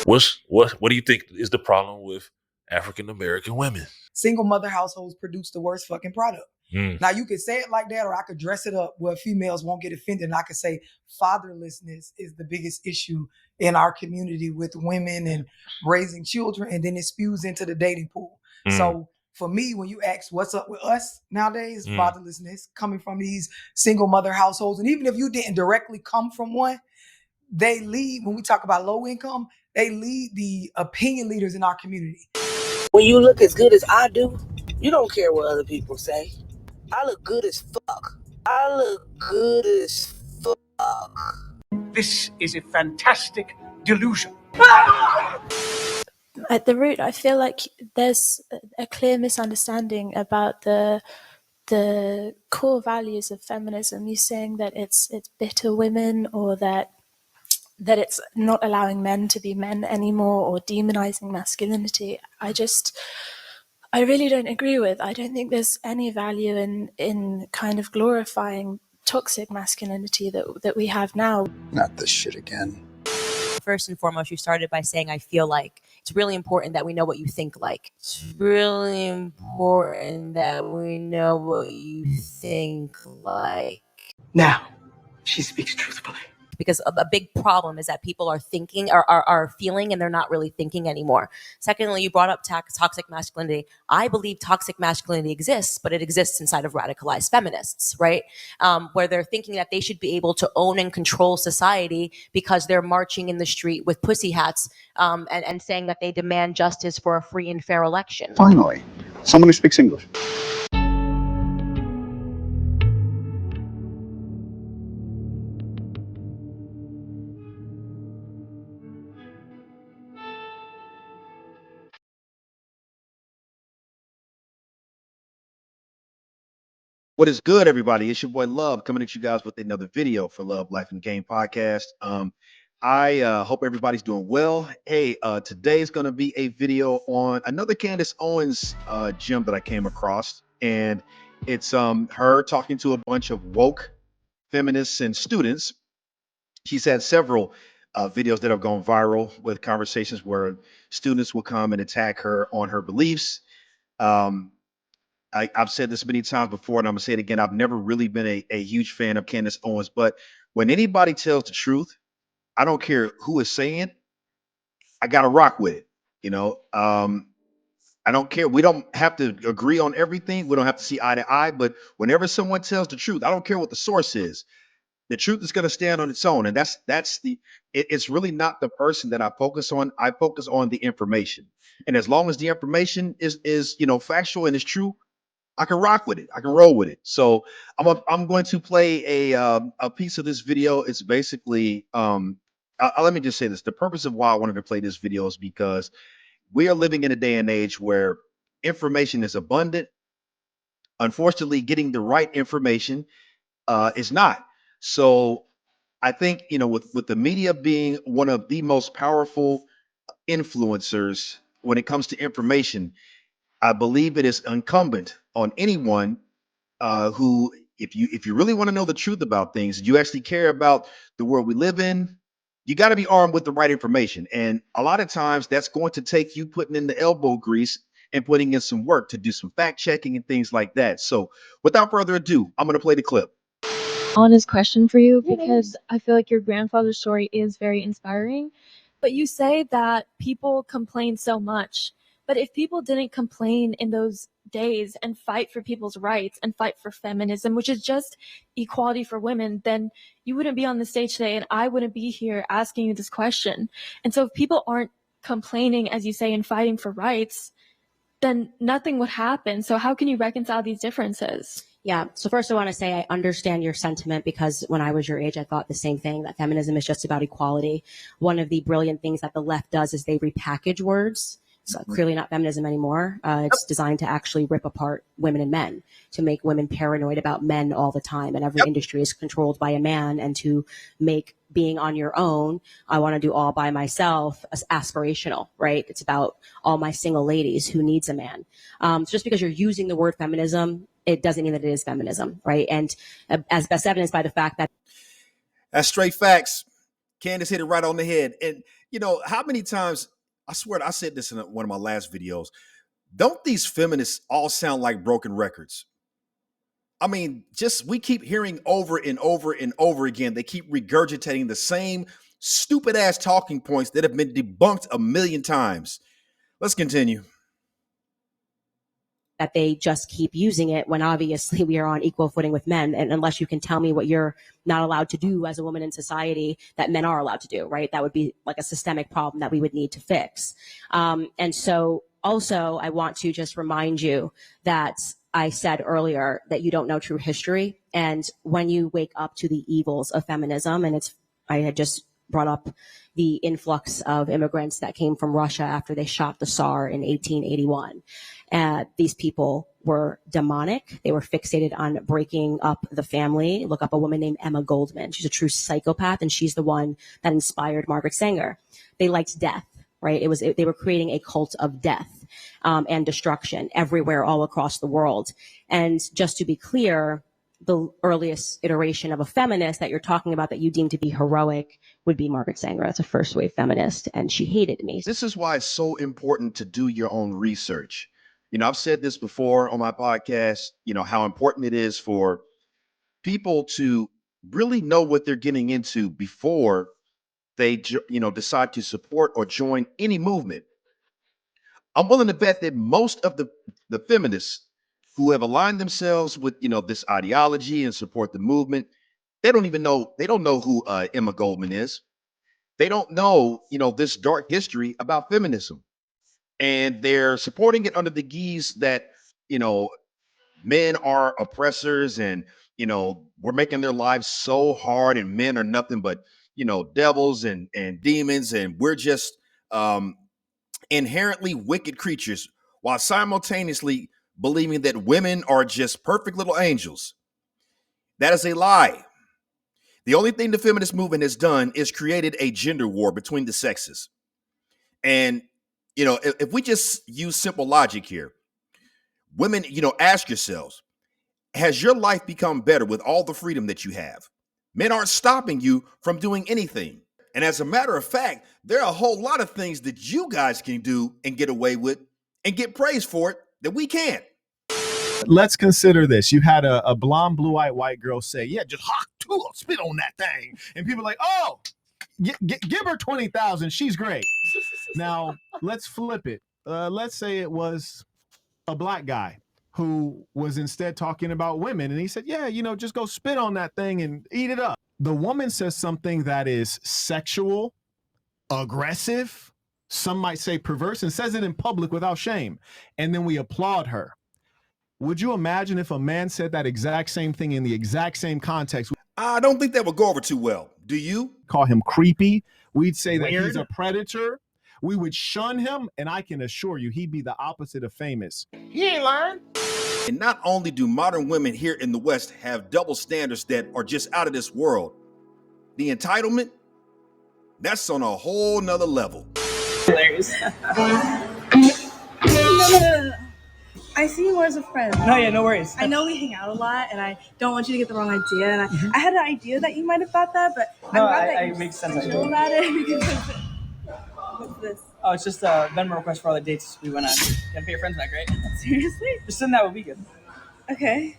What do you think is the problem with African American women? Single mother households produce the worst fucking product. Now you could say it like that, or I could dress it up where females won't get offended. And I could say fatherlessness is the biggest issue in our community with women and raising children, and then it spews into the dating pool. So for me, when you ask what's up with us nowadays, fatherlessness coming from these single mother households. And even if you didn't directly come from one, they lead, when we talk about low income, they lead the opinion leaders in our community. When you look as good as I do, you don't care what other people say. I look good as fuck. I look good as fuck. This is a fantastic delusion. At the root, I feel like there's a clear misunderstanding about the core values of feminism. You're saying that it's bitter women, or that it's not allowing men to be men anymore, or demonizing masculinity. I really don't agree with. I don't think there's any value in kind of glorifying toxic masculinity that we have now. Not this shit again. First and foremost, you started by saying, I feel like it's really important that we know what you think like. It's really important that we know what you think like. Now, she speaks truthfully. Because a big problem is that people are thinking, are feeling, and they're not really thinking anymore. Secondly, you brought up toxic masculinity. I believe toxic masculinity exists, but it exists inside of radicalized feminists, right? Where they're thinking that they should be able to own and control society because they're marching in the street with pussy hats and saying that they demand justice for a free and fair election. Finally, someone who speaks English. What is good, everybody? It's your boy Love coming at you guys with another video for Love, Life, and Game podcast. I hope everybody's doing well. Hey, today is going to be a video on another Candace Owens gem that I came across, and it's her talking to a bunch of woke feminists and students. She's had several videos that have gone viral with conversations where students will come and attack her on her beliefs. I've said this many times before, and I'm gonna say it again. I've never really been a huge fan of Candace Owens, but when anybody tells the truth, I don't care who is saying, I gotta rock with it. You know, I don't care. We don't have to agree on everything. We don't have to see eye to eye. But whenever someone tells the truth, I don't care what the source is. The truth is going to stand on its own, and it's really not the person that I focus on. I focus on the information, and as long as the information is factual and is true, I can rock with it. I can roll with it. So I'm going to play a piece of this video. It's basically let me just say this. The purpose of why I wanted to play this video is because we are living in a day and age where information is abundant. Unfortunately, getting the right information is not. So I think with the media being one of the most powerful influencers when it comes to information, I believe it is incumbent on anyone who, if you really want to know the truth about things, you actually care about the world we live in, you got to be armed with the right information. And a lot of times that's going to take you putting in the elbow grease and putting in some work to do some fact checking and things like that. So without further ado, I'm going to play the clip. Honest question for you, because I feel like your grandfather's story is very inspiring, but you say that people complain so much. But if people didn't complain in those days and fight for people's rights and fight for feminism, which is just equality for women, then you wouldn't be on the stage today and I wouldn't be here asking you this question. And so if people aren't complaining, as you say, and fighting for rights, then nothing would happen. So how can you reconcile these differences? Yeah. So first I want to say I understand your sentiment, because when I was your age, I thought the same thing, that feminism is just about equality. One of the brilliant things that the left does is they repackage words. It's clearly not feminism anymore. It's designed to actually rip apart women and men, to make women paranoid about men all the time. And every industry is controlled by a man, and to make being on your own, I want to do all by myself, aspirational, right? It's about all my single ladies who needs a man. So just because you're using the word feminism, it doesn't mean that it is feminism, right? And as best evidenced by the fact that That's straight facts. Candace hit it right on the head. And You know, how many times, I swear I said this in one of my last videos, don't these feminists all sound like broken records? I mean, just we keep hearing over and over and over again, they keep regurgitating the same stupid ass talking points that have been debunked a million times. Let's continue. That they just keep using it when obviously we are on equal footing with men. And unless you can tell me what you're not allowed to do as a woman in society that men are allowed to do, right? That would be like a systemic problem that we would need to fix. And so also I want to just remind you that I said earlier that you don't know true history. And when you wake up to the evils of feminism, and I had just brought up the influx of immigrants that came from Russia after they shot the Tsar in 1881. These people were demonic. They were fixated on breaking up the family. Look up a woman named Emma Goldman. She's a true psychopath, and she's the one that inspired Margaret Sanger. They liked death, right? They were creating a cult of death and destruction everywhere, all across the world. And just to be clear, the earliest iteration of a feminist that you're talking about that you deem to be heroic would be Margaret Sanger. That's a first wave feminist, and she hated me. This is why it's so important to do your own research. You know, I've said this before on my podcast, you know, how important it is for people to really know what they're getting into before they, you know, decide to support or join any movement. I'm willing to bet that most of the feminists who have aligned themselves with, you know, this ideology and support the movement, they don't know who Emma Goldman is. They don't know, you know, this dark history about feminism. And they're supporting it under the guise that, you know, men are oppressors and, you know, we're making their lives so hard and men are nothing but, you know, devils and demons. And we're just inherently wicked creatures, while simultaneously believing that women are just perfect little angels. That is a lie. The only thing the feminist movement has done is created a gender war between the sexes. And, you know, if we just use simple logic here, women, you know, ask yourselves, has your life become better with all the freedom that you have? Men aren't stopping you from doing anything. And as a matter of fact, there are a whole lot of things that you guys can do and get away with and get praised for it that we can't. Let's consider this. You had a blonde, blue-eyed white girl say, yeah, just hawk tool, spit on that thing. And people are like, oh, give her 20,000. She's great. Now, let's flip it. Let's say it was a black guy who was instead talking about women. And he said, yeah, you know, just go spit on that thing and eat it up. The woman says something that is sexual, aggressive, some might say perverse, and says it in public without shame. And then we applaud her. Would you imagine if a man said that exact same thing in the exact same context? I don't think that would go over too well. Do you? Call him creepy. We'd say that he's a predator. We would shun him, and I can assure you he'd be the opposite of famous. He ain't lying. And not only do modern women here in the West have double standards that are just out of this world, the entitlement, that's on a whole nother level. Hilarious. I see you more as a friend. No, yeah, no worries. I know we hang out a lot, and I don't want you to get the wrong idea. And I had an idea that you might have thought that, but I'm glad that you makes sense. about it. Because what's this? Oh, it's just a Venmo request for all the dates we went on. You gotta pay your friends back, right? Seriously? Just send that would be good. Okay.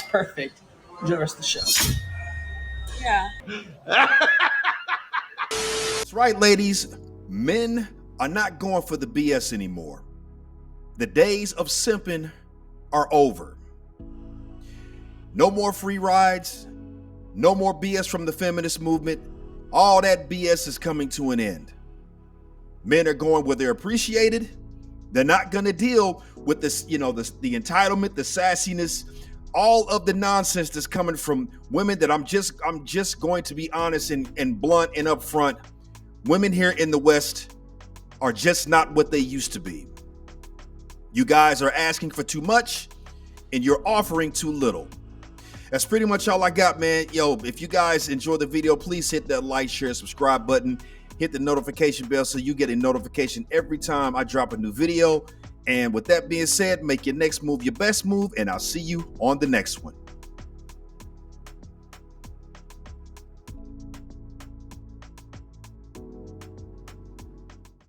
Perfect. Enjoy the rest of the show. Yeah. That's right, ladies. Men are not going for the BS anymore. The days of simping are over. No more free rides. No more BS from the feminist movement. All that BS is coming to an end. Men are going where they're appreciated. They're not going to deal with this, you know, the entitlement, the sassiness, all of the nonsense that's coming from women that I'm just going to be honest and blunt and upfront. Women here in the West are just not what they used to be. You guys are asking for too much and you're offering too little. That's pretty much all I got, man. Yo, if you guys enjoyed the video, please hit that like, share, subscribe button. Hit the notification bell so you get a notification every time I drop a new video. And with that being said, make your next move your best move, and I'll see you on the next one.